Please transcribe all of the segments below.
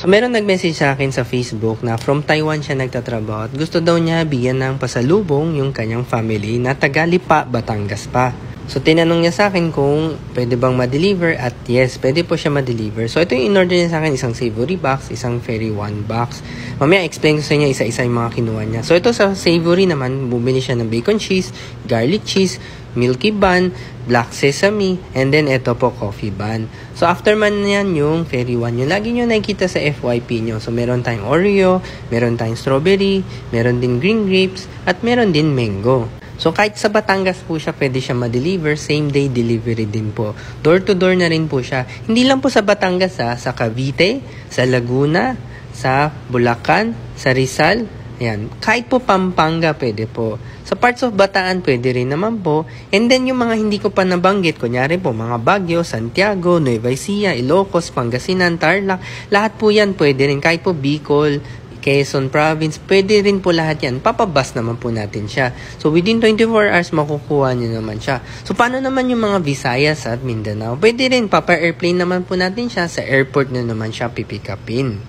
So, meron nag-message sa akin sa Facebook na from Taiwan siya nagtatrabaho at gusto daw niya bigyan ng pasalubong yung kanyang family na taga Lipa, Batangas pa. So, tinanong niya sa akin kung pwede bang ma-deliver at yes, pwede po siya ma-deliver. So, ito yung in-order niya sa akin, isang savory box, isang fairy one box. Mamaya, explain ko sa inyo isa-isa yung mga kinuha niya. So, ito sa savory naman, bumili siya ng bacon cheese, garlic cheese, milky bun, black sesame, and then ito po coffee bun. So, after man yan yung fairy one, yung lagi nyo nakikita sa FYP nyo. So, meron tayong Oreo, meron tayong strawberry, meron din green grapes, at meron din mango. So, kahit sa Batangas po siya, pwede siya ma-deliver. Same day delivery din po. Door to door na rin po siya. Hindi lang po sa Batangas sa Cavite, sa Laguna, sa Bulacan, sa Rizal. Ayan. Kahit po Pampanga, pwede po. Sa parts of Bataan, pwede rin naman po. And then, yung mga hindi ko pa nabanggit, kunyari po, mga Baguio, Santiago, Nueva Ecija, Ilocos, Pangasinan, Tarlac, lahat po yan pwede rin. Kahit po Bicol, Quezon Province, pwede rin po lahat yan. Papabas naman po natin siya. So, within 24 hours, makukuha nyo naman siya. So, paano naman yung mga Visayas at Mindanao? Pwede rin, papa-airplane naman po natin siya. Sa airport na naman siya pipick upin.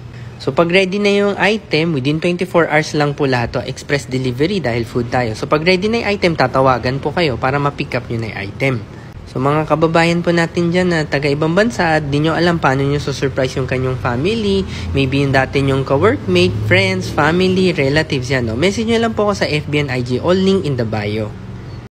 So, pag ready na yung item, within 24 hours lang po lahat to. Express delivery dahil food tayo. So, pag ready na yung item, tatawagan po kayo para ma-pick up nyo na yung item. So, mga kababayan po natin dyan na taga-ibang bansa at di nyo alam paano nyo surprise yung kanyang family, maybe yung dati nyong ka-workmate, friends, family, relatives yan. No? Message nyo lang po ako sa FB and IG, all link in the bio.